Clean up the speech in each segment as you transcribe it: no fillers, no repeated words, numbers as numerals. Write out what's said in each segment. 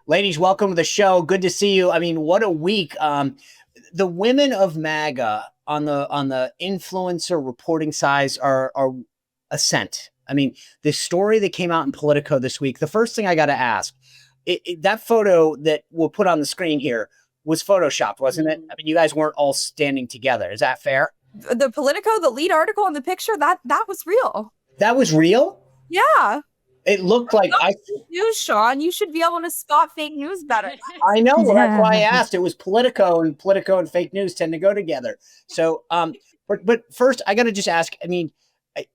Ladies, welcome to the show. Good to see you. I mean, what a week. The women of MAGA on the influencer reporting size are a scent. I mean, this story that came out in Politico this week, the first thing I got to ask, that photo that we'll put on the screen here was photoshopped, wasn't it? I mean, you guys weren't all standing together. Is that fair? The Politico, the lead article in the picture, that was real. That was real? Yeah. It looked like Not fake news, Sean. You should be able to spot fake news better. I know. Well, that's why I asked. It was Politico and fake news tend to go together. So, but first, I got to just ask. I mean,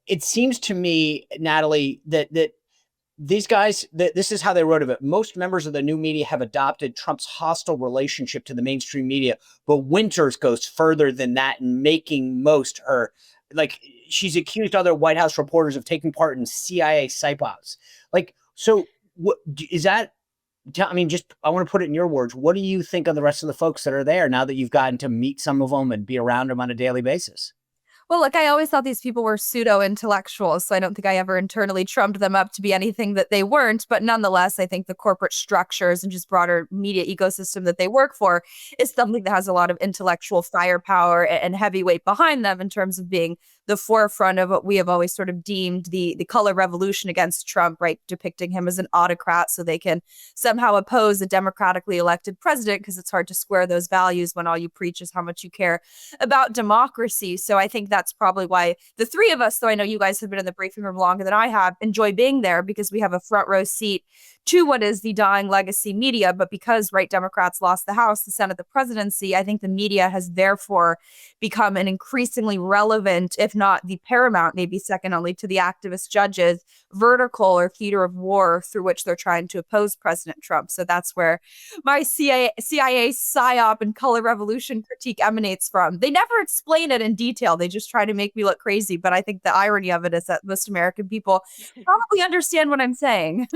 it seems to me, Natalie, that these guys, that this is how they wrote of it. Most members of the new media have adopted Trump's hostile relationship to the mainstream media, but Winters goes further than that in making most her like she's accused other White House reporters of taking part in CIA psyops. Like, so what is that? I mean, just I want to put it in your words. What do you think of the rest of the folks that are there now that you've gotten to meet some of them and be around them on a daily basis? Well, look, I always thought these people were pseudo intellectuals, so I don't think I ever internally trumped them up to be anything that they weren't. But nonetheless, I think the corporate structures and just broader media ecosystem that they work for is something that has a lot of intellectual firepower and heavyweight behind them in terms of being the forefront of what we have always sort of deemed the color revolution against Trump, right? Depicting him as an autocrat so they can somehow oppose a democratically elected president because it's hard to square those values when all you preach is how much you care about democracy. So I think that's probably why the three of us, though I know you guys have been in the briefing room longer than I have, enjoy being there because we have a front row seat to what is the dying legacy media. But because right Democrats lost the House, the Senate, the presidency, I think the media has therefore become an increasingly relevant, if not the paramount, maybe second only to the activist judges, vertical or theater of war through which they're trying to oppose President Trump. So that's where my CIA psyop and color revolution critique emanates from. They never explain it in detail. They just try to make me look crazy. But I think the irony of it is that most American people probably understand what I'm saying.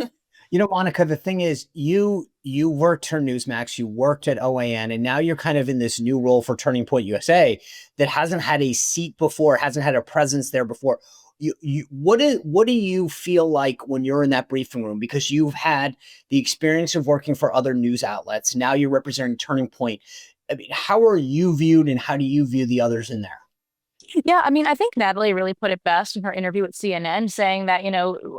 You know, Monica, the thing is, you worked for Newsmax, you worked at OAN, and now you're kind of in this new role for Turning Point USA that hasn't had a seat before, hasn't had a presence there before. What do you feel like when you're in that briefing room? Because you've had the experience of working for other news outlets. Now you're representing Turning Point. I mean, how are you viewed, and how do you view the others in there? Yeah, I mean, I think Natalie really put it best in her interview with CNN, saying that,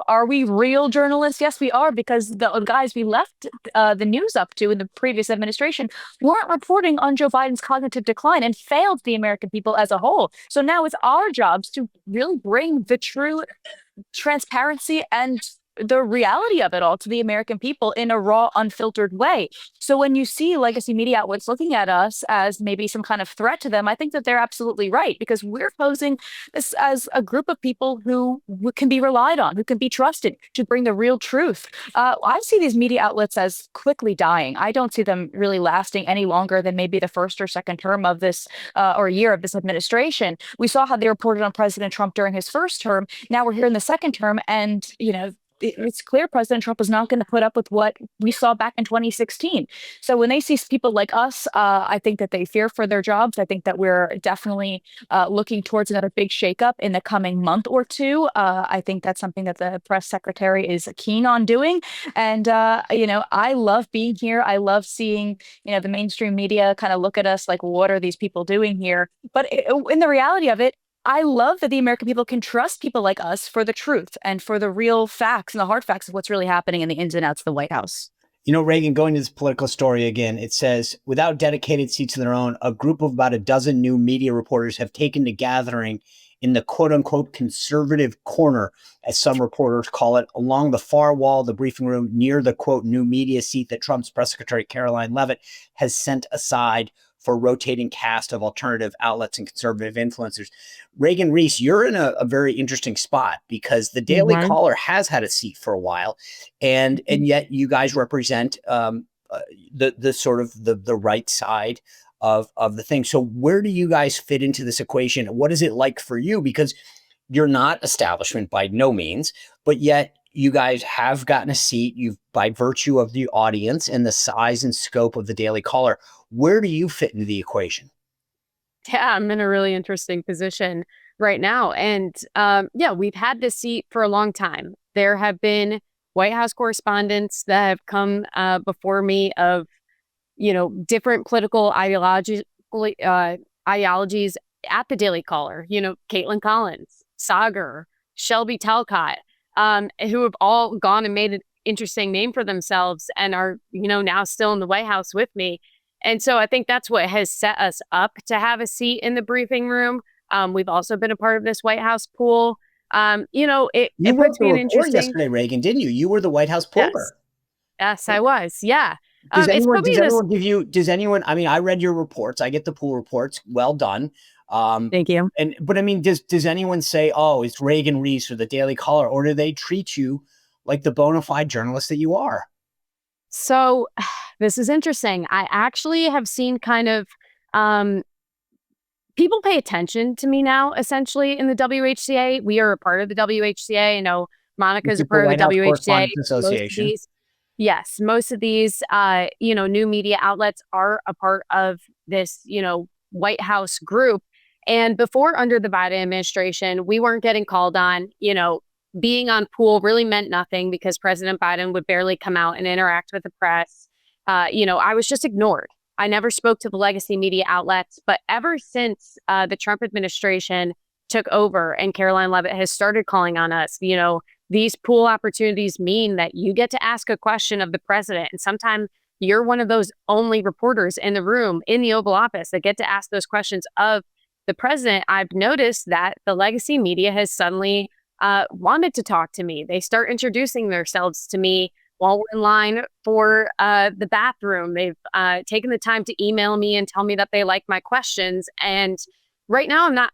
are we real journalists? Yes, we are, because the guys we left the news up to in the previous administration weren't reporting on Joe Biden's cognitive decline and failed the American people as a whole. So now it's our jobs to really bring the true transparency and the reality of it all to the American people in a raw, unfiltered way. So when you see legacy media outlets looking at us as maybe some kind of threat to them, I think that they're absolutely right because we're posing this as a group of people who can be relied on, who can be trusted to bring the real truth. I see these media outlets as quickly dying. I don't see them really lasting any longer than maybe the first or second term of this or year of this administration. We saw how they reported on President Trump during his first term. Now we're here in the second term, and it's clear President Trump is not going to put up with what we saw back in 2016. So when they see people like us, I think that they fear for their jobs. I think that we're definitely looking towards another big shakeup in the coming month or two. I think that's something that the press secretary is keen on doing. And, I love being here. I love seeing, the mainstream media kind of look at us like, what are these people doing here? But in the reality of it, I love that the American people can trust people like us for the truth and for the real facts and the hard facts of what's really happening in the ins and outs of the White House. You know, Reagan, going to this political story again, it says, without dedicated seats of their own, a group of about a dozen new media reporters have taken to gathering in the quote unquote conservative corner, as some reporters call it, along the far wall of the briefing room near the quote new media seat that Trump's press secretary Caroline Leavitt has sent aside for rotating cast of alternative outlets and conservative influencers. Reagan Reese, you're in a very interesting spot because the Daily Right. Caller has had a seat for a while, and yet you guys represent the sort of the right side of the thing. So where do you guys fit into this equation? What is it like for you? Because you're not establishment by no means, but yet you guys have gotten a seat. You've, by virtue of the audience and the size and scope of the Daily Caller, where do you fit into the equation? Yeah, I'm in a really interesting position right now. And yeah, we've had this seat for a long time. There have been White House correspondents that have come before me of, different political ideologies at the Daily Caller, Caitlin Collins, Sagar, Shelby Talcott, who have all gone and made an interesting name for themselves and are, now still in the White House with me. And so I think that's what has set us up to have a seat in the briefing room. We've also been a part of this White House pool. It puts me in interesting. Yesterday, Reagan, didn't you? You were the White House puller. Yes, I was. Yeah. Does anyone, I mean, I read your reports. I get the pool reports. Well done. Thank you. But I mean, does anyone say, oh, it's Reagan Reese or the Daily Caller, or do they treat you like the bona fide journalist that you are? So this is interesting. I actually have seen kind of, people pay attention to me now, essentially, in the WHCA. We are a part of the WHCA. Monica's a part of the WHCA. Association. Yes, most of these, new media outlets are a part of this, White House group. And before, under the Biden administration, we weren't getting called on. Being on pool really meant nothing because President Biden would barely come out and interact with the press. I was just ignored. I never spoke to the legacy media outlets. But ever since the Trump administration took over and Caroline Leavitt has started calling on us, these pool opportunities mean that you get to ask a question of the president. And sometimes you're one of those only reporters in the room in the Oval Office that get to ask those questions of the president. I've noticed that the legacy media has suddenly wanted to talk to me. They start introducing themselves to me while we're in line for the bathroom. They've taken the time to email me and tell me that they like my questions. And right now, I'm not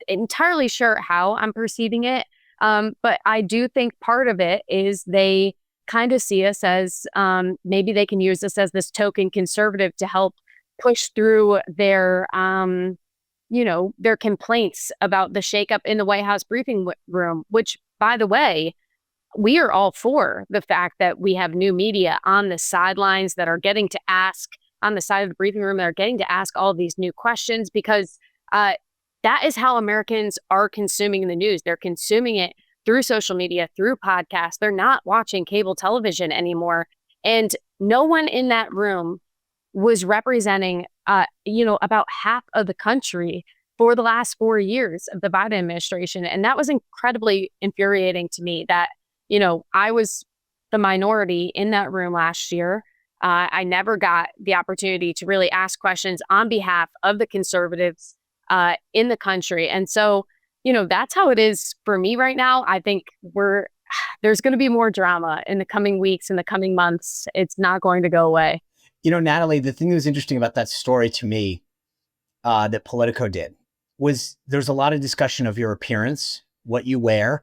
entirely sure how I'm perceiving it. But I do think part of it is they kind of see us as maybe they can use us as this token conservative to help push through their complaints about the shakeup in the White House briefing room, which, by the way, we are all for the fact that we have new media on the sidelines that are getting to ask on the side of the briefing room that are getting to ask all these new questions because that is how Americans are consuming the news. They're consuming it through social media, through podcasts. They're not watching cable television anymore. And no one in that room was representing, about half of the country for the last 4 years of the Biden administration. And that was incredibly infuriating to me that, I was the minority in that room last year. I never got the opportunity to really ask questions on behalf of the conservatives in the country. And so, that's how it is for me right now. I think there's going to be more drama in the coming weeks, in the coming months. It's not going to go away. Natalie, the thing that was interesting about that story to me that Politico did was there's a lot of discussion of your appearance, what you wear,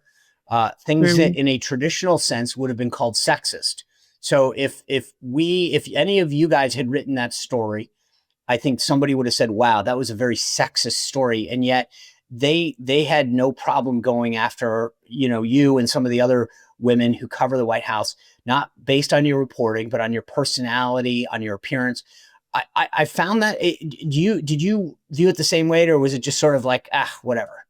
things that in a traditional sense would have been called sexist. So if any of you guys had written that story, I think somebody would have said, wow, that was a very sexist story. And yet they had no problem going after, you and some of the other women who cover the White House, not based on your reporting, but on your personality, on your appearance. I found that. Did you view it the same way, or was it just sort of like, whatever?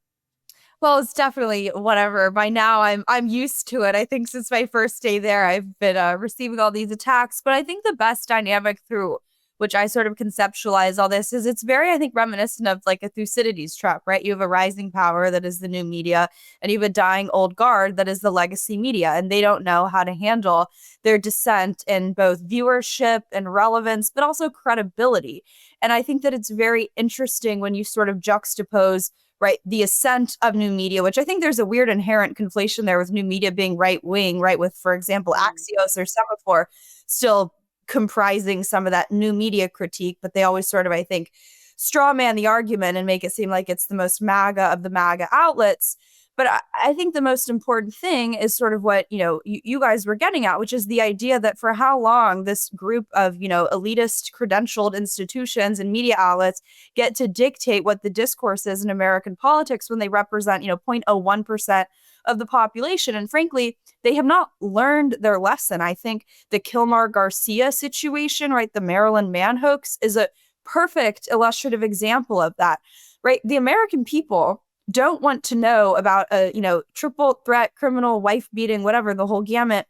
Well, it's definitely whatever. By now, I'm used to it. I think since my first day there, I've been receiving all these attacks. But I think the best dynamic through which I sort of conceptualize all this is it's very, I think, reminiscent of like a Thucydides trap, right? You have a rising power that is the new media, and you have a dying old guard that is the legacy media, and they don't know how to handle their descent in both viewership and relevance, but also credibility. And I think that it's very interesting when you sort of juxtapose, right, the ascent of new media, which I think there's a weird inherent conflation there with new media being right wing, right? With, for example, Axios or Semaphore still comprising some of that new media critique, but they always sort of, I think, straw man the argument and make it seem like it's the most MAGA of the MAGA outlets. But I think the most important thing is sort of what, you guys were getting at, which is the idea that for how long this group of, elitist credentialed institutions and media outlets get to dictate what the discourse is in American politics when they represent, 0.01% of the population. And frankly, they have not learned their lesson. I think the Kilmar Garcia situation, right, the Maryland man hoax, is a perfect illustrative example of that, right? The American people don't want to know about a, triple threat criminal, wife beating, whatever, the whole gamut,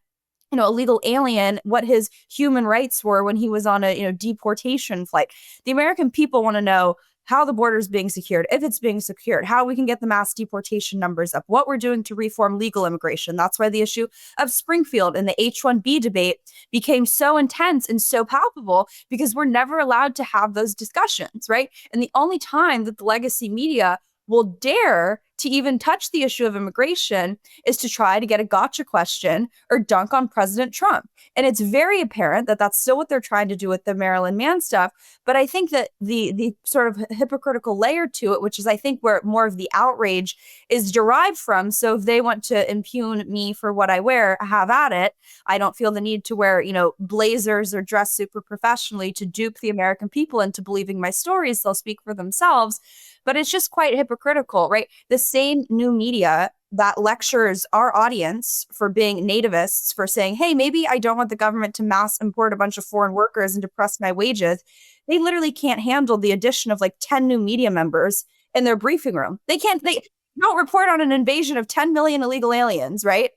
illegal alien, what his human rights were when he was on a, deportation flight. The American people want to know how the border is being secured, if it's being secured, how we can get the mass deportation numbers up, what we're doing to reform legal immigration. That's why the issue of Springfield and the H-1B debate became so intense and so palpable, because we're never allowed to have those discussions, right? And the only time that the legacy media will dare to even touch the issue of immigration is to try to get a gotcha question or dunk on President Trump. And it's very apparent that that's still what they're trying to do with the Marilyn Mann stuff. But I think that the sort of hypocritical layer to it, which is I think where more of the outrage is derived from. So if they want to impugn me for what I wear, have at it. I don't feel the need to wear, blazers or dress super professionally to dupe the American people into believing my stories. They'll speak for themselves. But it's just quite hypocritical, right? The same new media that lectures our audience for being nativists, for saying, hey, maybe I don't want the government to mass import a bunch of foreign workers and depress my wages. They literally can't handle the addition of like 10 new media members in their briefing room. They don't report on an invasion of 10 million illegal aliens, right?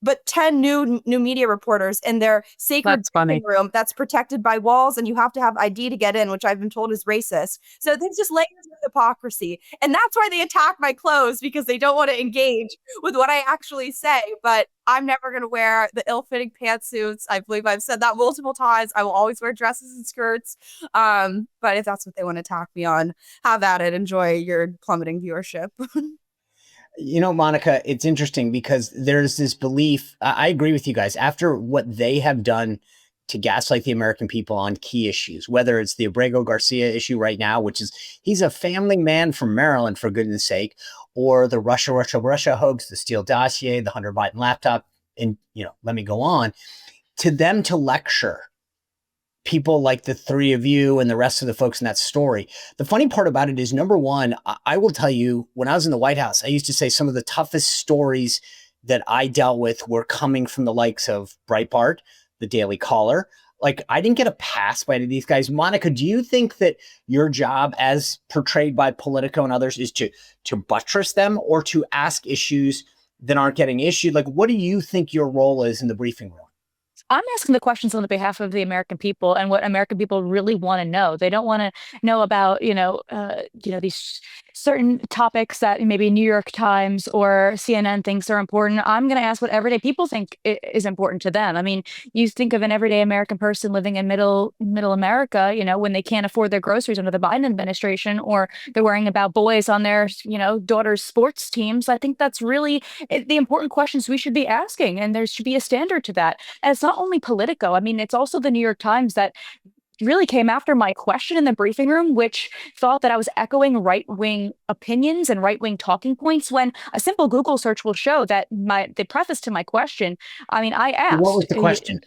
But 10 new media reporters in their sacred briefing room that's protected by walls, and you have to have ID to get in, which I've been told is racist. So there's just layers of hypocrisy. And that's why they attack my clothes, because they don't want to engage with what I actually say. But I'm never going to wear the ill-fitting pantsuits. I believe I've said that multiple times. I will always wear dresses and skirts. But if that's what they want to attack me on, have at it. Enjoy your plummeting viewership. Monica, it's interesting because there's this belief. I agree with you guys. After what they have done to gaslight the American people on key issues, whether it's the Abrego Garcia issue right now, which is he's a family man from Maryland, for goodness sake, or the Russia hoax, the Steele dossier, the Hunter Biden laptop, and let me go on. To them to lecture people like the three of you and the rest of the folks in that story. The funny part about it is, number one, I will tell you, when I was in the White House, I used to say some of the toughest stories that I dealt with were coming from the likes of Breitbart, the Daily Caller. Like, I didn't get a pass by any of these guys. Monica, do you think that your job, as portrayed by Politico and others, is to buttress them or to ask issues that aren't getting issued? Like, what do you think your role is in the briefing room? I'm asking the questions on the behalf of the American people and what American people really want to know. They don't want to know about, these certain topics that maybe New York Times or CNN thinks are important. I'm going to ask what everyday people think is important to them. I mean, you think of an everyday American person living in middle America, when they can't afford their groceries under the Biden administration, or they're worrying about boys on their, daughter's sports teams. I think that's really the important questions we should be asking. And there should be a standard to that. And it's not only Politico. I mean, it's also the New York Times that really came after my question in the briefing room, which thought that I was echoing right-wing opinions and right-wing talking points, when a simple Google search will show that the preface to my question, I mean, I asked— What was the question?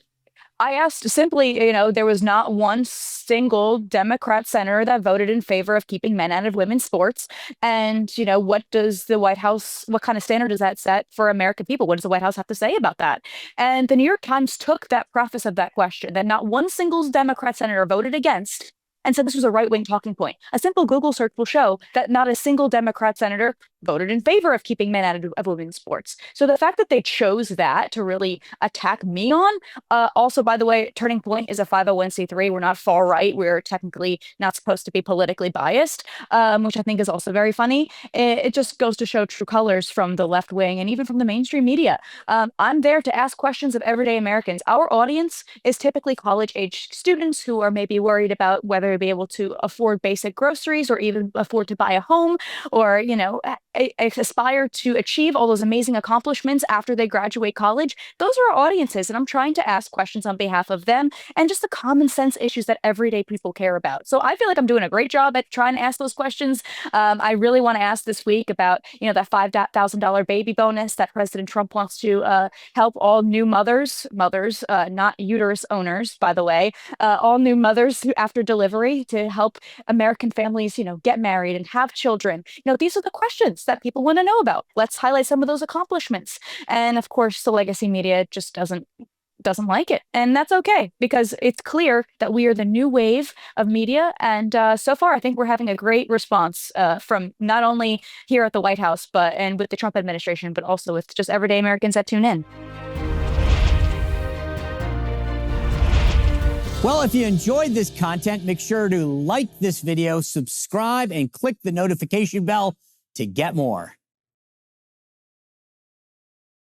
I asked simply, there was not one single Democrat senator that voted in favor of keeping men out of women's sports. And, what does the White House, what kind of standard does that set for American people? What does the White House have to say about that? And the New York Times took that preface of that question, that not one single Democrat senator voted against, and said this was a right-wing talking point. A simple Google search will show that not a single Democrat senator voted in favor of keeping men out of women's sports. So the fact that they chose that to really attack me on, also, by the way, Turning Point is a 501c3. We're not far right. We're technically not supposed to be politically biased, which I think is also very funny. It just goes to show true colors from the left wing and even from the mainstream media. I'm there to ask questions of everyday Americans. Our audience is typically college-age students who are maybe worried about whether they'll be able to afford basic groceries or even afford to buy a home, or, aspire to achieve all those amazing accomplishments after they graduate college. Those are our audiences, and I'm trying to ask questions on behalf of them and just the common sense issues that everyday people care about. So I feel like I'm doing a great job at trying to ask those questions. I really want to ask this week about, that $5,000 baby bonus that President Trump wants to help all new mothers, not uterus owners, by the way, all new mothers who after delivery, to help American families, get married and have children. These are the questions that people want to know about. Let's highlight some of those accomplishments. And of course, the legacy media just doesn't doesn't like it. And that's okay, because it's clear that we are the new wave of media. And so far, I think we're having a great response from not only here at the White House, and with the Trump administration, but also with just everyday Americans that tune in. Well, if you enjoyed this content, make sure to like this video, subscribe, and click the notification bell to get more.